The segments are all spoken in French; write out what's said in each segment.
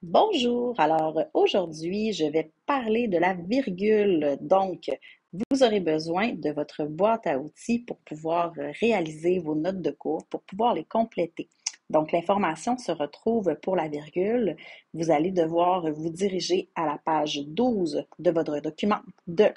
Bonjour, alors aujourd'hui, je vais parler de la virgule. Donc, vous aurez besoin de votre boîte à outils pour pouvoir réaliser vos notes de cours, pour pouvoir les compléter. Donc, l'information se retrouve pour la virgule. Vous allez devoir vous diriger à la page 12 de votre document de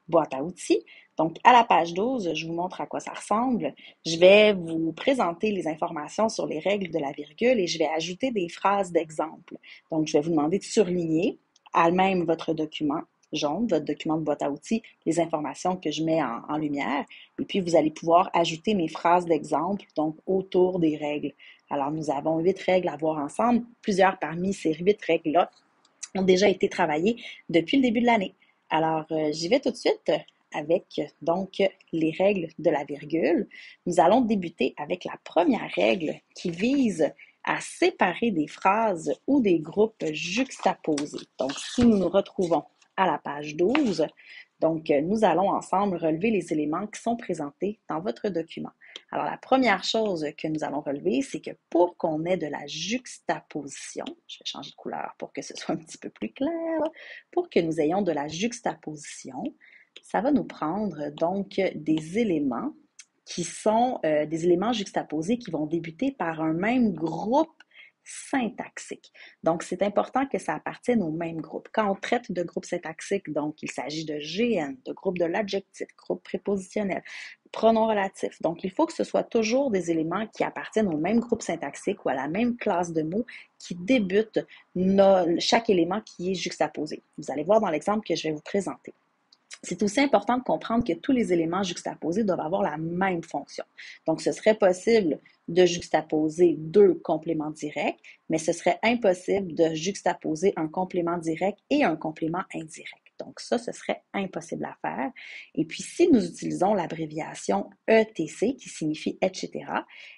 boîte à outils. Donc, à la page 12, je vous montre à quoi ça ressemble. Je vais vous présenter les informations sur les règles de la virgule et je vais ajouter des phrases d'exemple. Donc, je vais vous demander de surligner à même votre document jaune, votre document de boîte à outils, les informations que je mets en lumière. Et puis, vous allez pouvoir ajouter mes phrases d'exemple, donc autour des règles. Alors, nous avons 8 règles à voir ensemble. Plusieurs parmi ces 8 règles-là ont déjà été travaillées depuis le début de l'année. Alors, j'y vais tout de suite avec donc les règles de la virgule. Nous allons débuter avec la première règle qui vise à séparer des phrases ou des groupes juxtaposés. Donc, si nous nous retrouvons à la page 12, donc nous allons ensemble relever les éléments qui sont présentés dans votre document. Alors, la première chose que nous allons relever, c'est que pour qu'on ait de la juxtaposition, je vais changer de couleur pour que ce soit un petit peu plus clair, pour que nous ayons de la juxtaposition, ça va nous prendre donc des éléments qui sont des éléments juxtaposés qui vont débuter par un même groupe syntaxique. Donc, c'est important que ça appartienne au même groupe. Quand on traite de groupe syntaxique, donc il s'agit de GN, de groupe de l'adjectif, groupe prépositionnel, pronom relatif. Donc, il faut que ce soit toujours des éléments qui appartiennent au même groupe syntaxique ou à la même classe de mots qui débutent chaque élément qui est juxtaposé. Vous allez voir dans l'exemple que je vais vous présenter. C'est aussi important de comprendre que tous les éléments juxtaposés doivent avoir la même fonction. Donc, ce serait possible de juxtaposer deux compléments directs, mais ce serait impossible de juxtaposer un complément direct et un complément indirect. Donc, ça, ce serait impossible à faire. Et puis, si nous utilisons l'abréviation ETC, qui signifie etc.,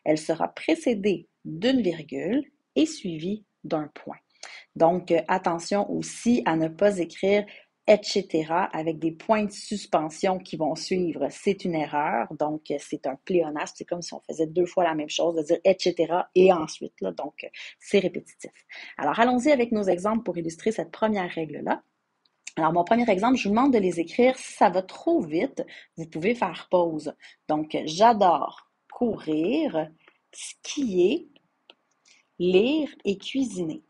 elle sera précédée d'une virgule et suivie d'un point. Donc, attention aussi à ne pas écrire etc. avec des points de suspension qui vont suivre. C'est une erreur. Donc, c'est un pléonasme. C'est comme si on faisait 2 fois la même chose, de dire etc. et ensuite. Là, donc, c'est répétitif. Alors, allons-y avec nos exemples pour illustrer cette première règle-là. Alors, mon premier exemple, je vous demande de les écrire. Si ça va trop vite, vous pouvez faire pause. Donc, j'adore courir, skier, lire et cuisiner.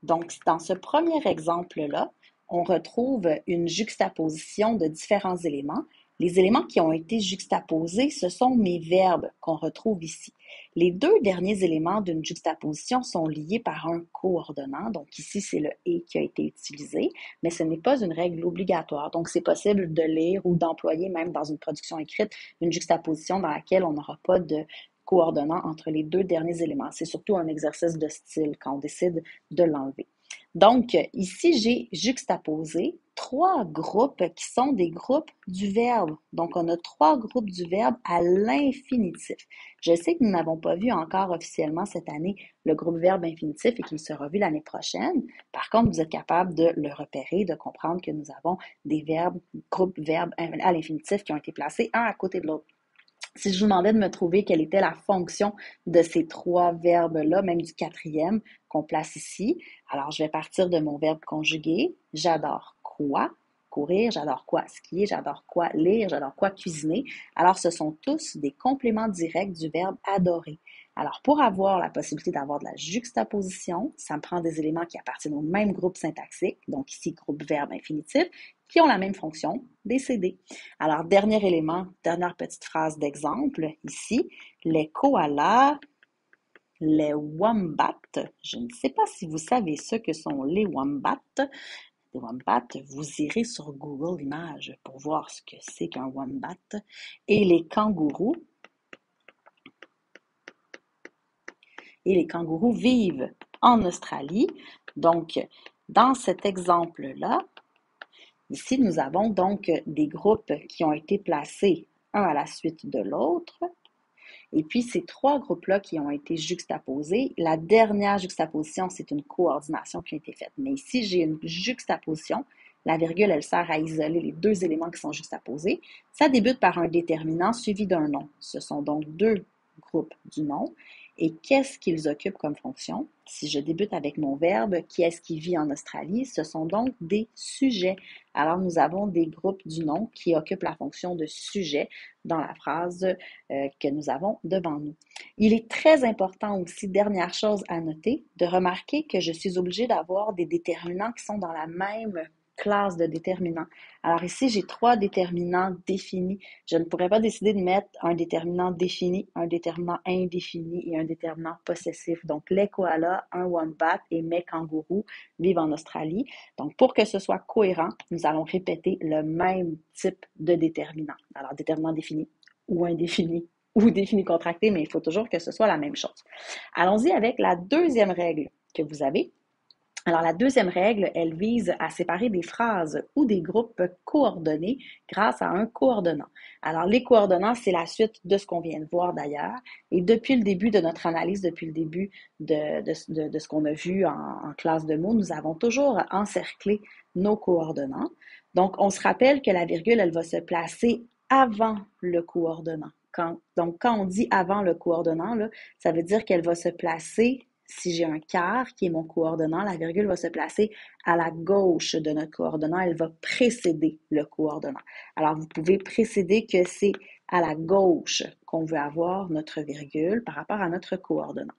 Donc, dans ce premier exemple-là, on retrouve une juxtaposition de différents éléments. Les éléments qui ont été juxtaposés, ce sont mes verbes qu'on retrouve ici. Les deux derniers éléments d'une juxtaposition sont liés par un coordonnant. Donc ici, c'est le « et » qui a été utilisé, mais ce n'est pas une règle obligatoire. Donc c'est possible de lire ou d'employer, même dans une production écrite, une juxtaposition dans laquelle on n'aura pas de coordonnant entre les deux derniers éléments. C'est surtout un exercice de style quand on décide de l'enlever. Donc, ici, j'ai juxtaposé 3 groupes qui sont des groupes du verbe. Donc, on a 3 groupes du verbe à l'infinitif. Je sais que nous n'avons pas vu encore officiellement cette année le groupe verbe infinitif et qu'il sera vu l'année prochaine. Par contre, vous êtes capable de le repérer, de comprendre que nous avons des verbes, groupes verbes à l'infinitif qui ont été placés un à côté de l'autre. Si je vous demandais de me trouver quelle était la fonction de ces 3 verbes-là, même du quatrième qu'on place ici, alors je vais partir de mon verbe conjugué. J'adore quoi? Courir, j'adore quoi? Skier, j'adore quoi? Lire, j'adore quoi? Cuisiner. Alors, ce sont tous des compléments directs du verbe adorer. Alors, pour avoir la possibilité d'avoir de la juxtaposition, ça me prend des éléments qui appartiennent au même groupe syntaxique, donc ici, groupe verbe infinitif, qui ont la même fonction, des CD. Alors, dernier élément, dernière petite phrase d'exemple ici. Les koalas, les wombats. Je ne sais pas si vous savez ce que sont les wombats. Les wombats, vous irez sur Google Images pour voir ce que c'est qu'un wombat. Et les kangourous. Et les kangourous vivent en Australie. Donc, dans cet exemple-là, ici, nous avons donc des groupes qui ont été placés un à la suite de l'autre. Et puis, ces 3 groupes-là qui ont été juxtaposés, la dernière juxtaposition, c'est une coordination qui a été faite. Mais ici, j'ai une juxtaposition. La virgule, elle sert à isoler les 2 éléments qui sont juxtaposés. Ça débute par un déterminant suivi d'un nom. Ce sont donc 2 groupes du nom. et qu'est-ce qu'ils occupent comme fonction. Si je débute avec mon verbe, qui est-ce qui vit en Australie? Ce sont donc des sujets. Alors, nous avons des groupes du nom qui occupent la fonction de sujet dans la phrase que nous avons devant nous. Il est très important aussi, dernière chose à noter, de remarquer que je suis obligée d'avoir des déterminants qui sont dans la même classe de déterminants. Alors ici, j'ai 3 déterminants définis. Je ne pourrais pas décider de mettre un déterminant défini, un déterminant indéfini et un déterminant possessif. Donc, les koalas, un wombat et mes kangourous vivent en Australie. Donc, pour que ce soit cohérent, nous allons répéter le même type de déterminant. Alors, déterminant défini ou indéfini ou défini contracté, mais il faut toujours que ce soit la même chose. Allons-y avec la deuxième règle que vous avez. Alors, la deuxième règle, elle vise à séparer des phrases ou des groupes coordonnés grâce à un coordonnant. Alors, les coordonnants, c'est la suite de ce qu'on vient de voir d'ailleurs. Et depuis le début de notre analyse, depuis le début de ce qu'on a vu en classe de mots, nous avons toujours encerclé nos coordonnants. Donc, on se rappelle que la virgule, elle va se placer avant le coordonnant. Donc, quand on dit avant le coordonnant, là, ça veut dire qu'elle va se placer. Si j'ai un quart qui est mon coordonnant, la virgule va se placer à la gauche de notre coordonnant. Elle va précéder le coordonnant. Alors, vous pouvez précéder que c'est à la gauche qu'on veut avoir notre virgule par rapport à notre coordonnant.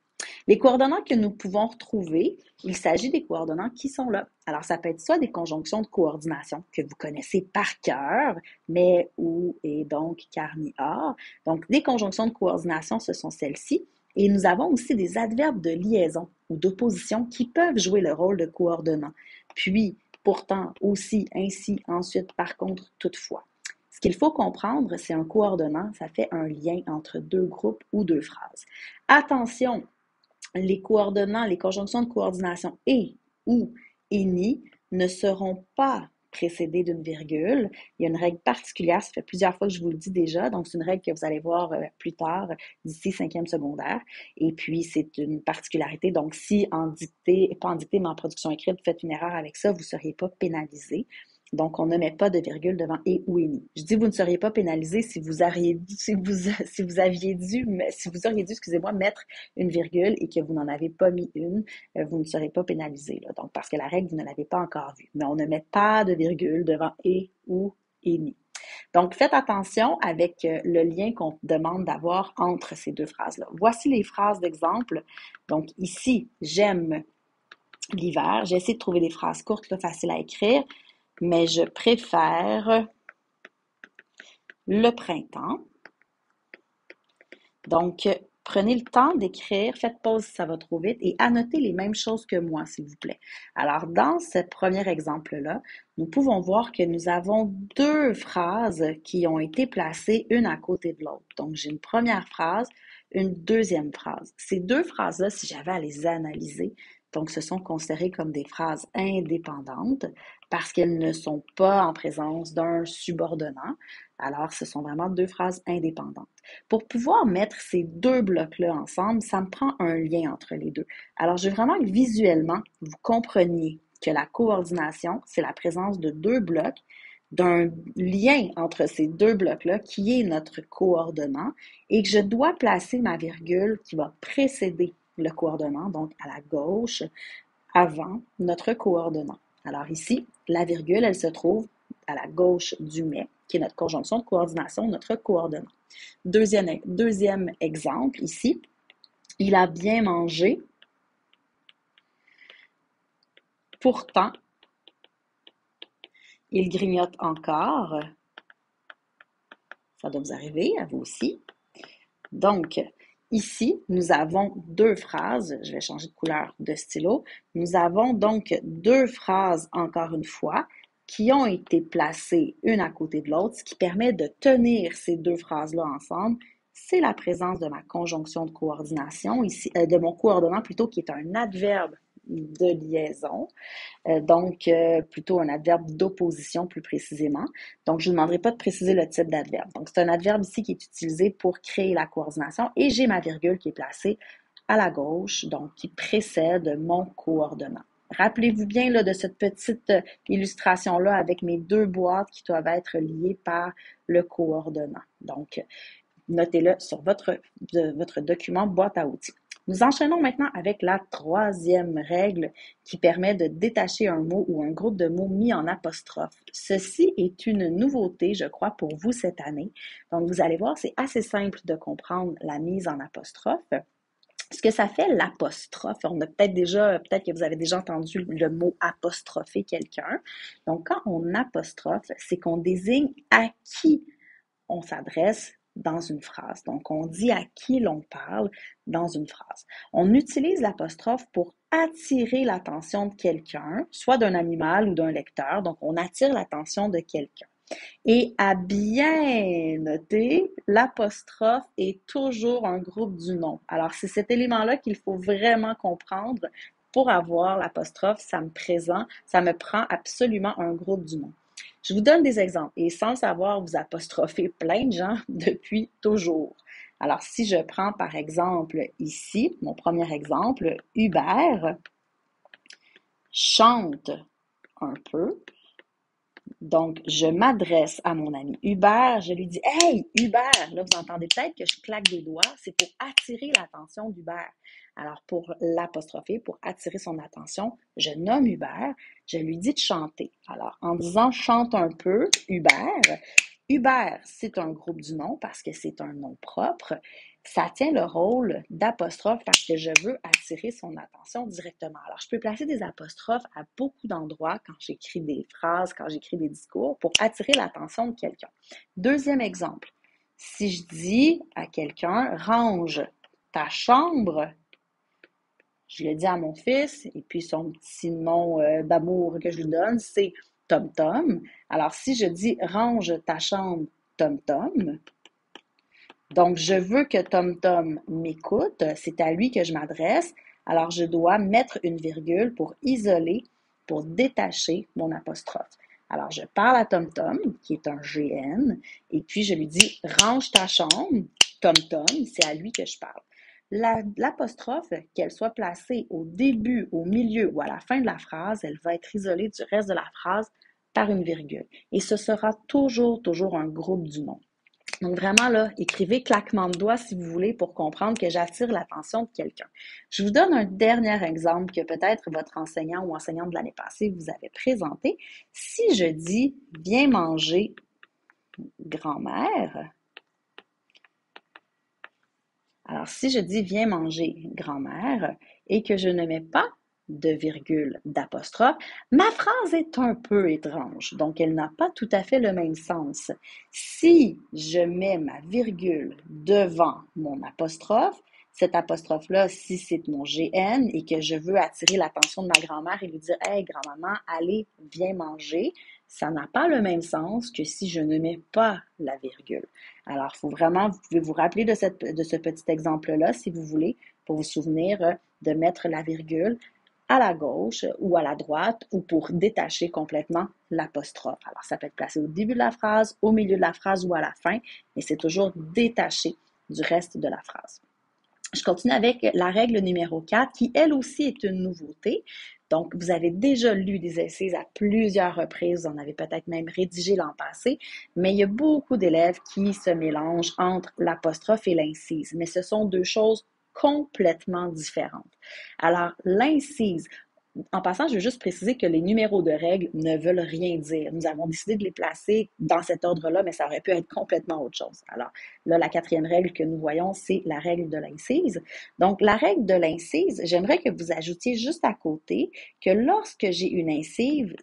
Les coordonnants que nous pouvons retrouver, il s'agit des coordonnants qui sont là. Alors, ça peut être soit des conjonctions de coordination que vous connaissez par cœur, mais, ou, et donc, car, ni, or. Donc, des conjonctions de coordination, ce sont celles-ci. Et nous avons aussi des adverbes de liaison ou d'opposition qui peuvent jouer le rôle de coordonnant. Puis, pourtant, aussi, ainsi, ensuite, par contre, toutefois. Ce qu'il faut comprendre, c'est un coordonnant, ça fait un lien entre deux groupes ou deux phrases. Attention, les coordonnants, les conjonctions de coordination et ou et ni ne seront pas précédés d'une virgule. Il y a une règle particulière, ça fait plusieurs fois que je vous le dis déjà, donc c'est une règle que vous allez voir plus tard, d'ici 5e secondaire. Et puis, c'est une particularité. Donc, si en dictée, pas en dictée, mais en production écrite, vous faites une erreur avec ça, vous ne seriez pas pénalisé. Donc, on ne met pas de virgule devant et ou et ni. Je dis vous ne seriez pas pénalisé si vous auriez dû, excusez-moi, mettre une virgule et que vous n'en avez pas mis une, vous ne serez pas pénalisé. Là. Donc, parce que la règle, vous ne l'avez pas encore vue. Mais on ne met pas de virgule devant et ou et ni. Donc, faites attention avec le lien qu'on demande d'avoir entre ces deux phrases-là. Voici les phrases d'exemple. Donc, ici, j'aime l'hiver. J'ai essayé de trouver des phrases courtes, là, faciles à écrire, mais je préfère le printemps. Donc, prenez le temps d'écrire, faites pause si ça va trop vite et annotez les mêmes choses que moi, s'il vous plaît. Alors, dans ce premier exemple-là, nous pouvons voir que nous avons deux phrases qui ont été placées une à côté de l'autre. Donc, j'ai une première phrase, une deuxième phrase. Ces deux phrases-là, si j'avais à les analyser, donc ce sont considérées comme des phrases indépendantes parce qu'elles ne sont pas en présence d'un subordonnant. Alors, ce sont vraiment deux phrases indépendantes. Pour pouvoir mettre ces deux blocs-là ensemble, ça me prend un lien entre les deux. Alors, je veux vraiment que visuellement, vous compreniez que la coordination, c'est la présence de deux blocs, d'un lien entre ces deux blocs-là qui est notre coordonnant et que je dois placer ma virgule qui va précéder le coordonnant, donc à la gauche, avant notre coordonnant. Alors ici, la virgule, elle se trouve à la gauche du mais, qui est notre conjonction de coordination, notre coordonnant. Deuxième exemple, ici, il a bien mangé, pourtant, il grignote encore. Ça doit vous arriver, à vous aussi. Donc, ici, nous avons deux phrases. Je vais changer de couleur de stylo. Nous avons donc deux phrases, encore une fois, qui ont été placées une à côté de l'autre, ce qui permet de tenir ces deux phrases-là ensemble. C'est la présence de ma conjonction de coordination, ici, de mon coordonnant plutôt, qui est un adverbe de liaison. Donc, plutôt un adverbe d'opposition plus précisément. Donc, je ne vous demanderai pas de préciser le type d'adverbe. Donc, c'est un adverbe ici qui est utilisé pour créer la coordination et j'ai ma virgule qui est placée à la gauche, donc qui précède mon coordonnant. Rappelez-vous bien là, de cette petite illustration-là avec mes deux boîtes qui doivent être liées par le coordonnant. Donc, notez-le sur votre document boîte à outils. Nous enchaînons maintenant avec la troisième règle qui permet de détacher un mot ou un groupe de mots mis en apostrophe. Ceci est une nouveauté, je crois, pour vous cette année. Donc, vous allez voir, c'est assez simple de comprendre la mise en apostrophe. Ce que ça fait l'apostrophe, on a peut-être que vous avez déjà entendu le mot apostropher quelqu'un. Donc, quand on apostrophe, c'est qu'on désigne à qui on s'adresse dans une phrase. Donc, on dit à qui l'on parle dans une phrase. On utilise l'apostrophe pour attirer l'attention de quelqu'un, soit d'un animal ou d'un lecteur. Donc, on attire l'attention de quelqu'un. Et à bien noter, l'apostrophe est toujours un groupe du nom. Alors, c'est cet élément-là qu'il faut vraiment comprendre. Pour avoir l'apostrophe, ça me prend absolument un groupe du nom. Je vous donne des exemples et sans le savoir, vous apostrophez plein de gens depuis toujours. Alors, si je prends par exemple ici, mon premier exemple, Hubert chante un peu. Donc, je m'adresse à mon ami Hubert, je lui dis « Hey, Hubert! » Là, vous entendez peut-être que je claque des doigts, c'est pour attirer l'attention d'Hubert. Alors, pour l'apostropher, pour attirer son attention, je nomme Hubert, je lui dis de chanter. Alors, en disant « Chante un peu, Hubert », Hubert, c'est un groupe du nom parce que c'est un nom propre. Ça tient le rôle d'apostrophe parce que je veux attirer son attention directement. Alors, je peux placer des apostrophes à beaucoup d'endroits quand j'écris des phrases, quand j'écris des discours pour attirer l'attention de quelqu'un. Deuxième exemple, si je dis à quelqu'un, range ta chambre, je le dis à mon fils et puis son petit nom d'amour que je lui donne, c'est Tom Tom. Alors, si je dis range ta chambre, Tom Tom, donc, je veux que Tom Tom m'écoute, c'est à lui que je m'adresse, alors je dois mettre une virgule pour isoler, pour détacher mon apostrophe. Alors, je parle à Tom Tom, qui est un GN, et puis je lui dis « Range ta chambre, Tom Tom », c'est à lui que je parle. L'apostrophe, qu'elle soit placée au début, au milieu ou à la fin de la phrase, elle va être isolée du reste de la phrase par une virgule. Et ce sera toujours un groupe du nom. Donc vraiment, là, écrivez claquement de doigts si vous voulez pour comprendre que j'attire l'attention de quelqu'un. Je vous donne un dernier exemple que peut-être votre enseignant ou enseignante de l'année passée vous avait présenté. Si je dis « Viens manger, grand-mère », alors si je dis « Viens manger, grand-mère » et que je ne mets pas de virgule, d'apostrophe, ma phrase est un peu étrange, donc elle n'a pas tout à fait le même sens. Si je mets ma virgule devant mon apostrophe, cette apostrophe-là, si c'est mon GN et que je veux attirer l'attention de ma grand-mère et lui dire « Hey, grand-maman, allez, viens manger », ça n'a pas le même sens que si je ne mets pas la virgule. Alors, vous pouvez vous rappeler de ce petit exemple-là, si vous voulez, pour vous souvenir de mettre la virgule à la gauche ou à la droite ou pour détacher complètement l'apostrophe. Alors, ça peut être placé au début de la phrase, au milieu de la phrase ou à la fin, mais c'est toujours détaché du reste de la phrase. Je continue avec la règle numéro 4 qui, elle aussi, est une nouveauté. Donc, vous avez déjà lu des essais à plusieurs reprises, vous en avez peut-être même rédigé l'an passé, mais il y a beaucoup d'élèves qui se mélangent entre l'apostrophe et l'incise, mais ce sont deux choses complètement différentes. Alors, l'incise, en passant, je veux juste préciser que les numéros de règles ne veulent rien dire. Nous avons décidé de les placer dans cet ordre-là, mais ça aurait pu être complètement autre chose. Alors là, la quatrième règle que nous voyons, c'est la règle de l'incise. Donc, la règle de l'incise, j'aimerais que vous ajoutiez juste à côté que lorsque j'ai une incise,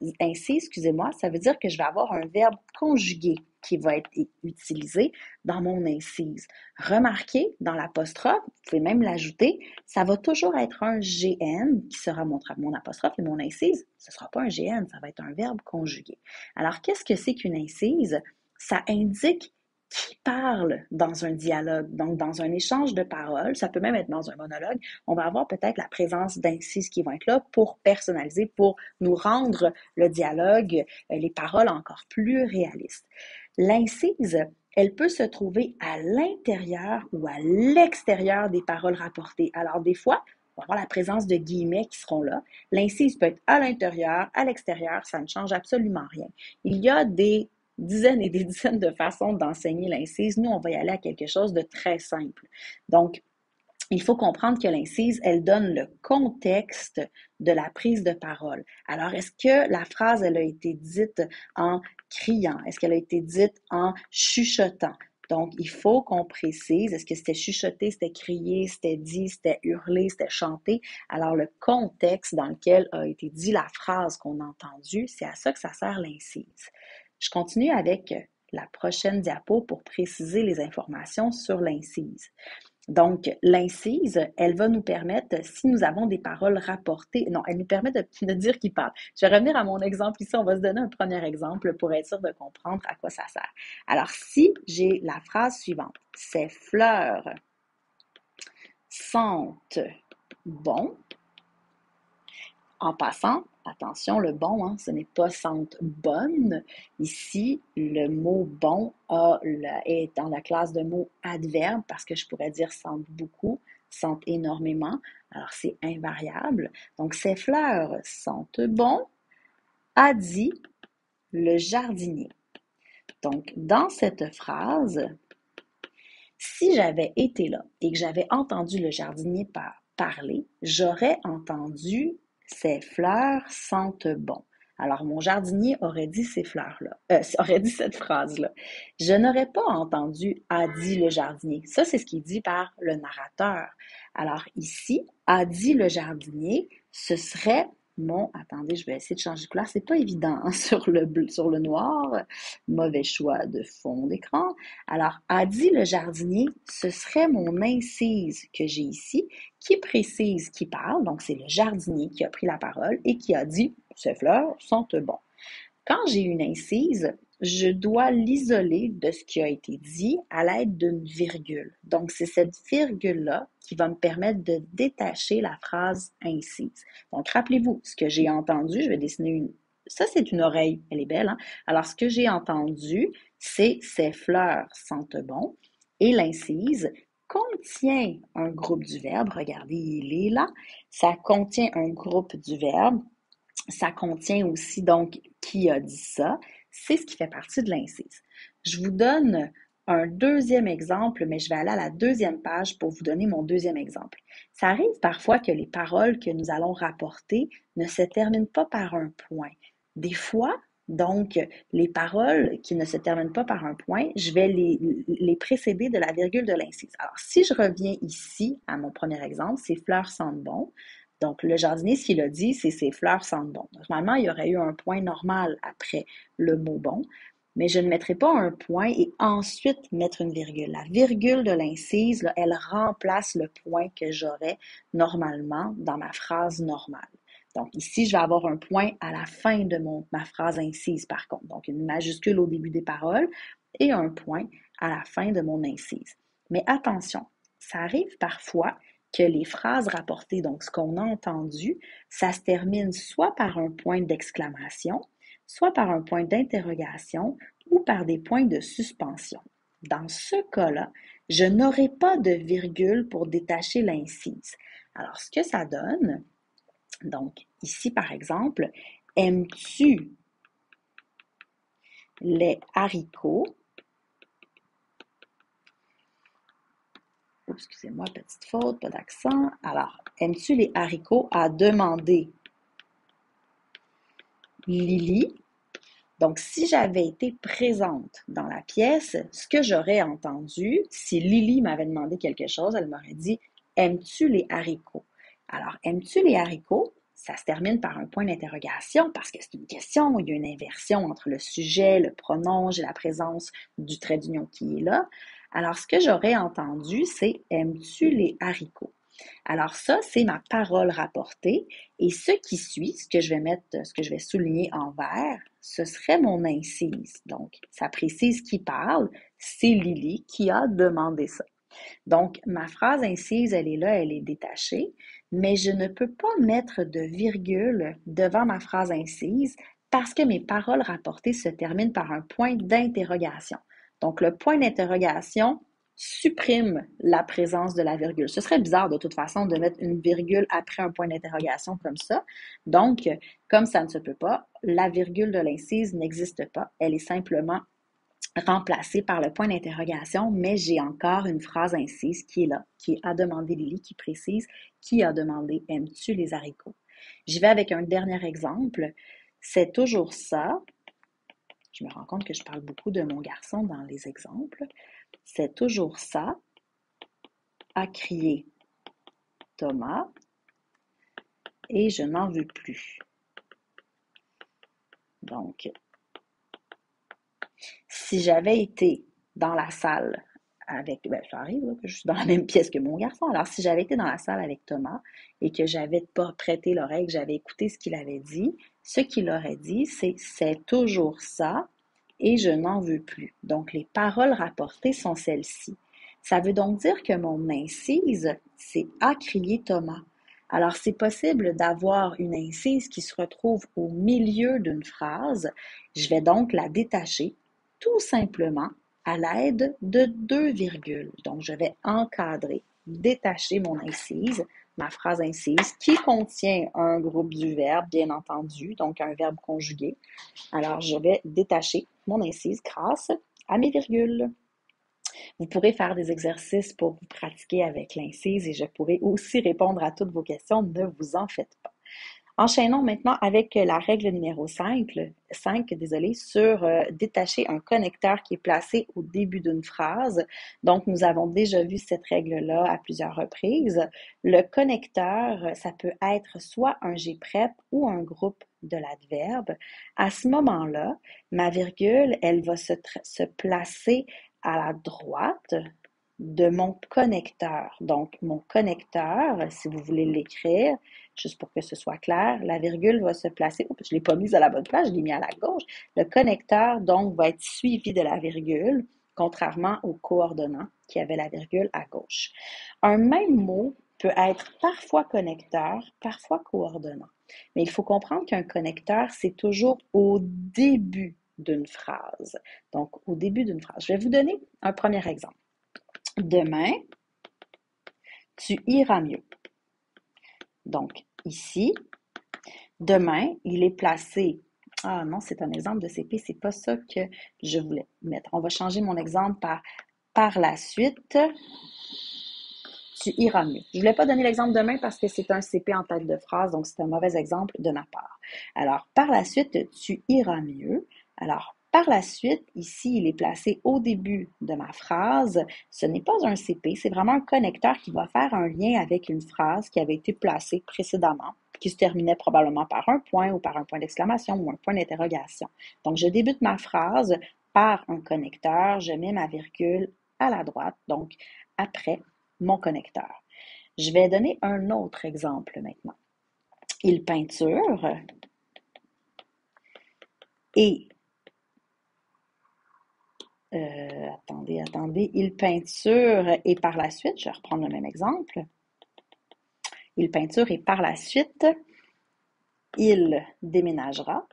excusez-moi, ça veut dire que je vais avoir un verbe conjugué qui va être utilisé dans mon incise. Remarquez, dans l'apostrophe, vous pouvez même l'ajouter, ça va toujours être un GN qui sera mon apostrophe et mon incise, ce ne sera pas un GN, ça va être un verbe conjugué. Alors, qu'est-ce que c'est qu'une incise? Ça indique qui parle dans un dialogue, donc dans un échange de paroles, ça peut même être dans un monologue, on va avoir peut-être la présence d'incises qui vont être là pour personnaliser, pour nous rendre le dialogue, les paroles encore plus réalistes. L'incise, elle peut se trouver à l'intérieur ou à l'extérieur des paroles rapportées. Alors, des fois, on va avoir la présence de guillemets qui seront là. L'incise peut être à l'intérieur, à l'extérieur, ça ne change absolument rien. Il y a des dizaines et des dizaines de façons d'enseigner l'incise. Nous, on va y aller à quelque chose de très simple. Donc, il faut comprendre que l'incise, elle donne le contexte de la prise de parole. Alors, est-ce que la phrase, elle a été dite en criant? Est-ce qu'elle a été dite en chuchotant? Donc, il faut qu'on précise, est-ce que c'était chuchoté, c'était crié, c'était dit, c'était hurlé, c'était chanté? Alors, le contexte dans lequel a été dit la phrase qu'on a entendue, c'est à ça que ça sert l'incise. Je continue avec la prochaine diapo pour préciser les informations sur l'incise. Donc, l'incise, elle va nous permettre, si nous avons des paroles rapportées, non, elle nous permet de dire qui parle. Je vais revenir à mon exemple ici, on va se donner un premier exemple pour être sûr de comprendre à quoi ça sert. Alors, si j'ai la phrase suivante, ces fleurs sentent bon, en passant, attention, le bon, hein, ce n'est pas sente bonne. Ici, le mot bon est dans la classe de mots adverbe parce que je pourrais dire sente beaucoup, sente énormément. Alors, c'est invariable. Donc, ces fleurs sentent bon, a dit le jardinier. Donc, dans cette phrase, si j'avais été là et que j'avais entendu le jardinier parler, j'aurais entendu ces fleurs sentent bon. Alors, mon jardinier aurait dit ces fleurs-là, aurait dit cette phrase-là. Je n'aurais pas entendu a dit le jardinier. Ça, c'est ce qui est dit par le narrateur. Alors, ici, a dit le jardinier, ce serait attendez, je vais essayer de changer de couleur. C'est pas évident hein, sur le noir. Mauvais choix de fond d'écran. Alors, a dit le jardinier, ce serait mon incise que j'ai ici, qui précise qui parle. Donc, c'est le jardinier qui a pris la parole et qui a dit « Ces fleurs sentent bon ». Quand j'ai une incise, je dois l'isoler de ce qui a été dit à l'aide d'une virgule. Donc, c'est cette virgule-là qui va me permettre de détacher la phrase incise. Donc, rappelez-vous, ce que j'ai entendu, je vais dessiner une... Ça, c'est une oreille, elle est belle, hein? Alors, ce que j'ai entendu, c'est « ces fleurs sentent bon » et l'incise contient un groupe du verbe. Regardez, il est là. Ça contient un groupe du verbe. Ça contient aussi, donc, qui a dit ça. C'est ce qui fait partie de l'incise. Je vous donne un deuxième exemple, mais je vais aller à la deuxième page pour vous donner mon deuxième exemple. Ça arrive parfois que les paroles que nous allons rapporter ne se terminent pas par un point. Des fois, donc, les paroles qui ne se terminent pas par un point, je vais les précéder de la virgule de l'incise. Alors, si je reviens ici à mon premier exemple, ces fleurs sentent bon. Donc, le jardinier, ce qu'il a dit, c'est ces fleurs sentent bon. Normalement, il y aurait eu un point normal après le mot bon, mais je ne mettrai pas un point et ensuite mettre une virgule. La virgule de l'incise, là, elle remplace le point que j'aurais normalement dans ma phrase normale. Donc, ici, je vais avoir un point à la fin de ma phrase incise, par contre. Donc, une majuscule au début des paroles et un point à la fin de mon incise. Mais attention, ça arrive parfois que les phrases rapportées, donc ce qu'on a entendu, ça se termine soit par un point d'exclamation, soit par un point d'interrogation ou par des points de suspension. Dans ce cas-là, je n'aurai pas de virgule pour détacher l'incise. Alors, ce que ça donne, donc ici par exemple, aimes-tu les haricots? Oups, excusez-moi, petite faute, pas d'accent. Alors, aimes-tu les haricots? A demandé Lily. Donc, si j'avais été présente dans la pièce, ce que j'aurais entendu, si Lily m'avait demandé quelque chose, elle m'aurait dit « Aimes-tu les haricots? » Alors, « Aimes-tu les haricots? » Ça se termine par un point d'interrogation parce que c'est une question, il y a une inversion entre le sujet, le pronom, j'ai la présence du trait d'union qui est là. Alors, ce que j'aurais entendu, c'est « Aimes-tu les haricots? » Alors ça, c'est ma parole rapportée. Et ce qui suit, ce que je vais souligner en vert, ce serait mon incise. Donc, ça précise qui parle. C'est Lily qui a demandé ça. Donc, ma phrase incise, elle est là, elle est détachée, mais je ne peux pas mettre de virgule devant ma phrase incise parce que mes paroles rapportées se terminent par un point d'interrogation. Donc, le point d'interrogation supprime la présence de la virgule. Ce serait bizarre de toute façon de mettre une virgule après un point d'interrogation comme ça. Donc, comme ça ne se peut pas, la virgule de l'incise n'existe pas. Elle est simplement remplacé par le point d'interrogation, mais j'ai encore une phrase incise qui est là, qui a demandé Lily, qui précise qui a demandé aimes-tu les haricots? Je vais avec un dernier exemple. C'est toujours ça. Je me rends compte que je parle beaucoup de mon garçon dans les exemples. C'est toujours ça, a crié Thomas, et je n'en veux plus. Donc, si j'avais été dans la salle avec, ben, ça arrive là, que je suis dans la même pièce que mon garçon. Alors, si j'avais été dans la salle avec Thomas et que j'avais pas prêté l'oreille, que j'avais écouté ce qu'il avait dit, ce qu'il aurait dit, c'est toujours ça et je n'en veux plus. Donc, les paroles rapportées sont celles-ci. Ça veut donc dire que mon incise, c'est a crié Thomas. Alors, c'est possible d'avoir une incise qui se retrouve au milieu d'une phrase. Je vais donc la détacher tout simplement à l'aide de deux virgules. Donc, je vais encadrer, détacher mon incise, ma phrase incise, qui contient un groupe du verbe, bien entendu, donc un verbe conjugué. Alors, je vais détacher mon incise grâce à mes virgules. Vous pourrez faire des exercices pour vous pratiquer avec l'incise et je pourrai aussi répondre à toutes vos questions. Ne vous en faites pas. Enchaînons maintenant avec la règle numéro 5, sur détacher un connecteur qui est placé au début d'une phrase. Donc, nous avons déjà vu cette règle-là à plusieurs reprises. Le connecteur, ça peut être soit un G-prep ou un groupe de l'adverbe. À ce moment-là, ma virgule, elle va se placer à la droite de mon connecteur. Donc, mon connecteur, si vous voulez l'écrire, juste pour que ce soit clair, la virgule va se placer, oups, je ne l'ai pas mise à la bonne place, je l'ai mis à la gauche. Le connecteur, donc, va être suivi de la virgule, contrairement au coordonnant qui avait la virgule à gauche. Un même mot peut être parfois connecteur, parfois coordonnant. Mais il faut comprendre qu'un connecteur, c'est toujours au début d'une phrase. Donc, au début d'une phrase. Je vais vous donner un premier exemple. Demain, tu iras mieux. Donc, ici, demain, il est placé. Ah non, c'est un exemple de CP, c'est pas ça que je voulais mettre. On va changer mon exemple par la suite, tu iras mieux. Je voulais pas donner l'exemple demain parce que c'est un CP en tête de phrase, donc c'est un mauvais exemple de ma part. Alors, par la suite, tu iras mieux. Alors, par la suite, ici, il est placé au début de ma phrase. Ce n'est pas un CP, c'est vraiment un connecteur qui va faire un lien avec une phrase qui avait été placée précédemment, qui se terminait probablement par un point ou par un point d'exclamation ou un point d'interrogation. Donc, je débute ma phrase par un connecteur, je mets ma virgule à la droite, donc après mon connecteur. Je vais donner un autre exemple maintenant. Il peinture et attendez, il peinture et par la suite, je vais reprendre le même exemple. Il peinture et par la suite, il déménagera.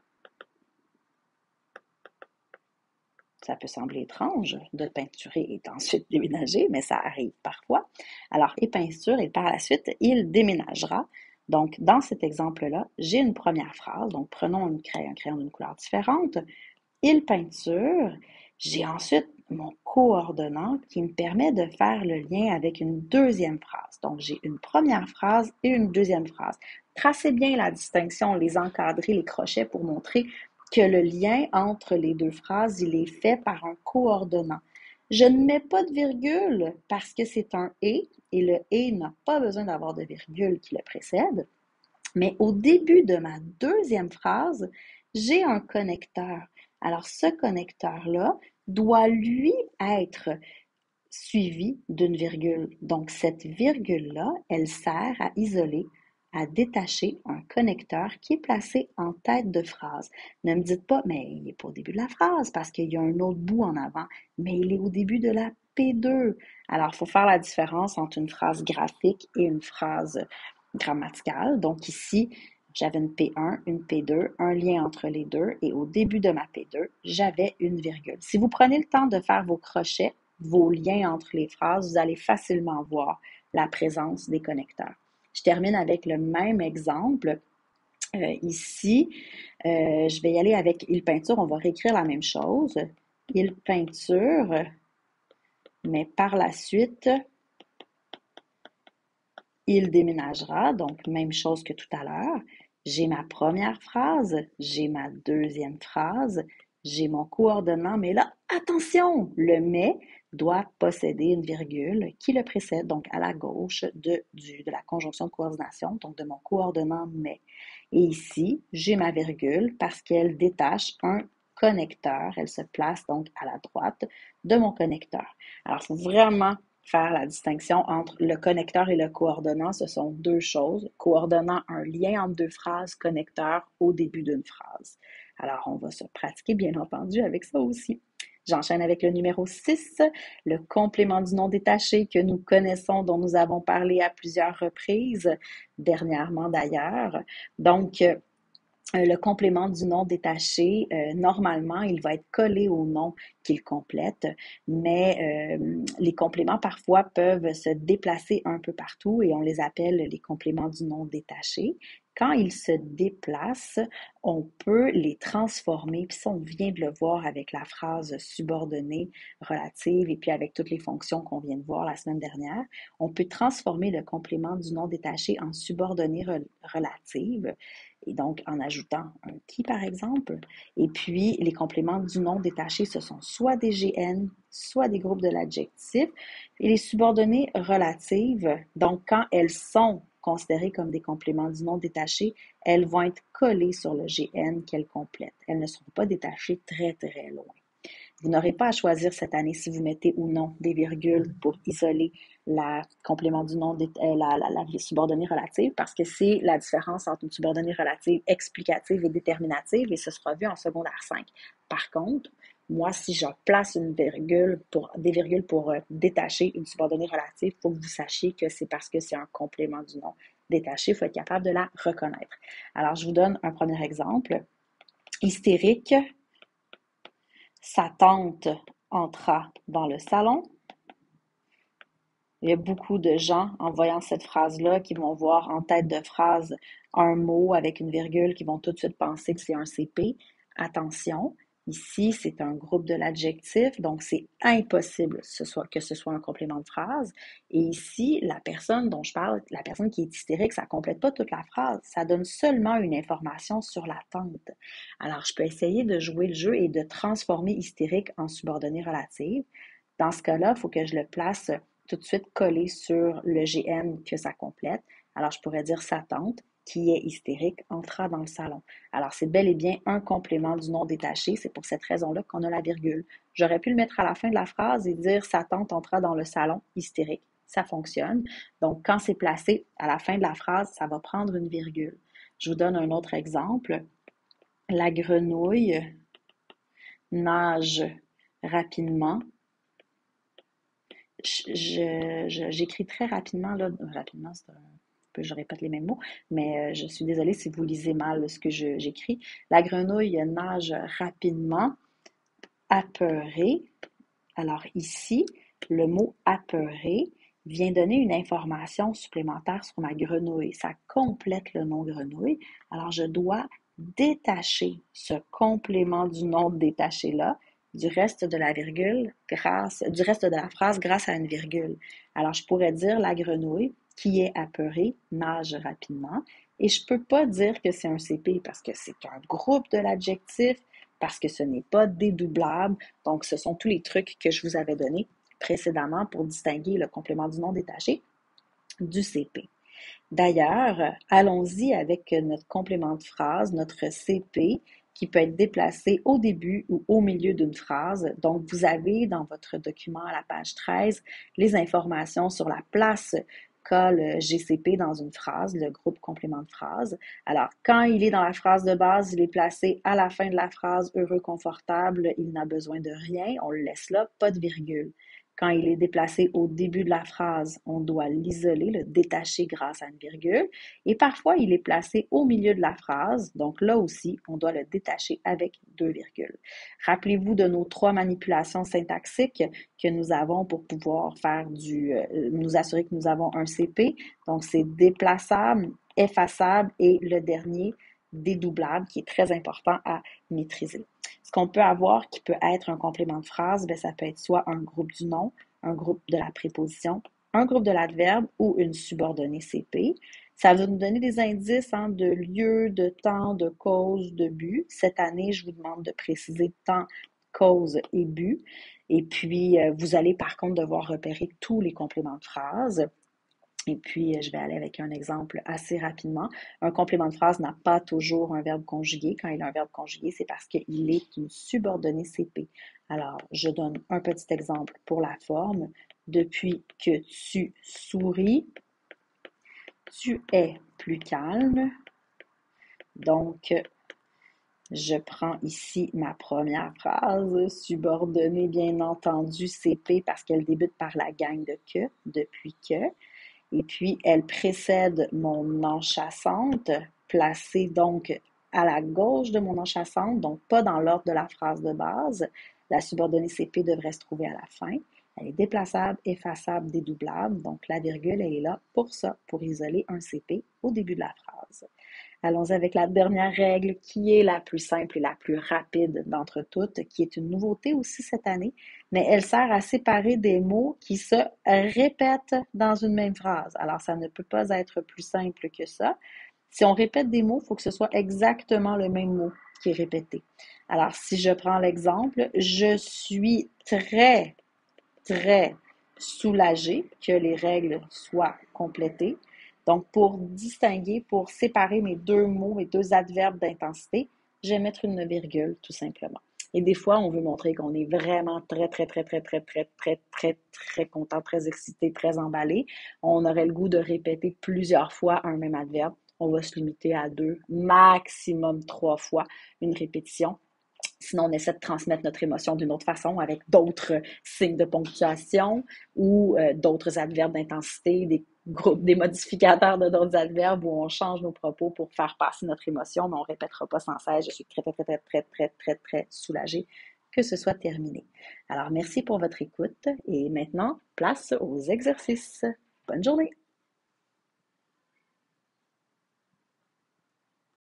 Ça peut sembler étrange de peinturer et ensuite déménager, mais ça arrive parfois. Alors, il peinture et par la suite, il déménagera. Donc, dans cet exemple-là, j'ai une première phrase. Donc, prenons un crayon d'une couleur différente. Il peinture. J'ai ensuite mon coordonnant qui me permet de faire le lien avec une deuxième phrase. Donc, j'ai une première phrase et une deuxième phrase. Tracez bien la distinction, les encadrés, les crochets pour montrer que le lien entre les deux phrases, il est fait par un coordonnant. Je ne mets pas de virgule parce que c'est un et le et n'a pas besoin d'avoir de virgule qui le précède. Mais au début de ma deuxième phrase, j'ai un connecteur. Alors, ce connecteur-là doit, lui, être suivi d'une virgule. Donc, cette virgule-là, elle sert à isoler, à détacher un connecteur qui est placé en tête de phrase. Ne me dites pas, mais il n'est pas au début de la phrase parce qu'il y a un autre bout en avant, mais il est au début de la P2. Alors, il faut faire la différence entre une phrase graphique et une phrase grammaticale. Donc ici, j'avais une P1, une P2, un lien entre les deux et au début de ma P2, j'avais une virgule. Si vous prenez le temps de faire vos crochets, vos liens entre les phrases, vous allez facilement voir la présence des connecteurs. Je termine avec le même exemple. Ici, je vais y aller avec il peinture, on va réécrire la même chose. il peinture, mais par la suite, il déménagera, donc même chose que tout à l'heure. J'ai ma première phrase, j'ai ma deuxième phrase, j'ai mon coordonnant, mais là, attention, le mais doit posséder une virgule qui le précède, donc à la gauche de la conjonction de coordination, donc de mon coordonnant mais. Et ici, j'ai ma virgule parce qu'elle détache un connecteur, elle se place donc à la droite de mon connecteur. Alors, il faut vraiment faire la distinction entre le connecteur et le coordonnant. Ce sont deux choses. Coordonnant, un lien entre deux phrases, connecteur au début d'une phrase. Alors, on va se pratiquer, bien entendu, avec ça aussi. J'enchaîne avec le numéro 6, le complément du nom détaché que nous connaissons, dont nous avons parlé à plusieurs reprises, dernièrement d'ailleurs. Donc, le complément du nom détaché, normalement, il va être collé au nom qu'il complète, mais les compléments parfois peuvent se déplacer un peu partout et on les appelle les compléments du nom détaché. Quand ils se déplacent, on peut les transformer, puis ça, on vient de le voir avec la phrase subordonnée relative et puis avec toutes les fonctions qu'on vient de voir la semaine dernière, on peut transformer le complément du nom détaché en subordonnée relative et donc en ajoutant un qui, par exemple. Et puis, les compléments du nom détaché, ce sont soit des GN, soit des groupes de l'adjectif. Et les subordonnées relatives, donc quand elles sont considérées comme des compléments du nom détaché, elles vont être collées sur le GN qu'elles complètent. Elles ne seront pas détachées très, très loin. Vous n'aurez pas à choisir cette année si vous mettez ou non des virgules pour isoler la complément du nom, la subordonnée relative, parce que c'est la différence entre une subordonnée relative explicative et déterminative, et ce sera vu en secondaire 5. Par contre, moi, si je place des virgules pour détacher une subordonnée relative, il faut que vous sachiez que c'est parce que c'est un complément du nom détaché, il faut être capable de la reconnaître. Alors, je vous donne un premier exemple. Hystérique, sa tante entra dans le salon. Il y a beaucoup de gens, en voyant cette phrase-là, qui vont voir en tête de phrase un mot avec une virgule, qui vont tout de suite penser que c'est un CP. Attention, ici, c'est un groupe de l'adjectif, donc c'est impossible que ce soit un complément de phrase. Et ici, la personne dont je parle, la personne qui est hystérique, ça ne complète pas toute la phrase, ça donne seulement une information sur l'attente. Alors, je peux essayer de jouer le jeu et de transformer hystérique en subordonnée relative. Dans ce cas-là, il faut que je le place tout de suite collé sur le GN que ça complète. Alors, je pourrais dire sa tante, qui est hystérique, entra dans le salon. Alors, c'est bel et bien un complément du nom détaché. C'est pour cette raison-là qu'on a la virgule. J'aurais pu le mettre à la fin de la phrase et dire sa tante entra dans le salon hystérique. Ça fonctionne. Donc, quand c'est placé à la fin de la phrase, ça va prendre une virgule. Je vous donne un autre exemple. La grenouille nage rapidement. J'écris très rapidement, là. Rapidement, c'est un peu, je répète les mêmes mots, mais je suis désolée si vous lisez mal ce que j'écris. La grenouille nage rapidement, apeurée. Alors ici, le mot apeuré vient donner une information supplémentaire sur ma grenouille. Ça complète le nom grenouille. Alors je dois détacher ce complément du nom détaché là du reste de la virgule du reste de la phrase grâce à une virgule. Alors je pourrais dire la grenouille qui est apeurée nage rapidement et je peux pas dire que c'est un CP parce que c'est un groupe de l'adjectif, parce que ce n'est pas dédoublable. Donc, ce sont tous les trucs que je vous avais donnés précédemment pour distinguer le complément du nom détaché du CP. D'ailleurs, allons-y avec notre complément de phrase, notre CP, qui peut être déplacé au début ou au milieu d'une phrase. Donc, vous avez dans votre document à la page 13 les informations sur la place qu'a le GCP dans une phrase, le groupe complément de phrase. Alors, quand il est dans la phrase de base, il est placé à la fin de la phrase heureux, confortable, il n'a besoin de rien, on le laisse là, pas de virgule. Quand il est déplacé au début de la phrase, on doit l'isoler, le détacher grâce à une virgule. Et parfois, il est placé au milieu de la phrase. Donc là aussi, on doit le détacher avec deux virgules. Rappelez-vous de nos 3 manipulations syntaxiques que nous avons pour pouvoir faire nous assurer que nous avons un CP. Donc, c'est déplaçable, effaçable et le dernier, dédoublable, qui est très important à maîtriser. Ce qu'on peut avoir qui peut être un complément de phrase, bien, ça peut être soit un groupe du nom, un groupe de la préposition, un groupe de l'adverbe ou une subordonnée CP. Ça va nous donner des indices hein, de lieu, de temps, de cause, de but. Cette année, je vous demande de préciser temps, cause et but. Et puis, vous allez par contre devoir repérer tous les compléments de phrase. Et puis, je vais aller avec un exemple assez rapidement. Un complément de phrase n'a pas toujours un verbe conjugué. Quand il a un verbe conjugué, c'est parce qu'il est une subordonnée CP. Alors, je donne un petit exemple pour la forme. Depuis que tu souris, tu es plus calme. Donc, je prends ici ma première phrase, subordonnée bien entendu CP parce qu'elle débute par la gang de que, depuis que. Et puis, elle précède mon enchâssante, placée donc à la gauche de mon enchâssante, donc pas dans l'ordre de la phrase de base. La subordonnée CP devrait se trouver à la fin. Elle est déplaçable, effaçable, dédoublable. Donc, la virgule, elle est là pour ça, pour isoler un CP au début de la phrase. Allons avec la dernière règle qui est la plus simple et la plus rapide d'entre toutes, qui est une nouveauté aussi cette année, mais elle sert à séparer des mots qui se répètent dans une même phrase. Alors, ça ne peut pas être plus simple que ça. Si on répète des mots, il faut que ce soit exactement le même mot qui est répété. Alors, si je prends l'exemple, je suis très soulagée que les règles soient complétées. Donc, pour distinguer, pour séparer mes deux mots, mes deux adverbes d'intensité, je vais mettre une virgule, tout simplement. Et des fois, on veut montrer qu'on est vraiment très content, très excité, très emballé. On aurait le goût de répéter plusieurs fois un même adverbe. On va se limiter à 2, maximum 3 fois une répétition. Sinon, on essaie de transmettre notre émotion d'une autre façon avec d'autres signes de ponctuation ou d'autres adverbes d'intensité, des modificateurs de d'autres adverbes où on change nos propos pour faire passer notre émotion, mais on ne répétera pas sans cesse. Je suis très soulagée que ce soit terminé. Alors, merci pour votre écoute et maintenant, place aux exercices. Bonne journée!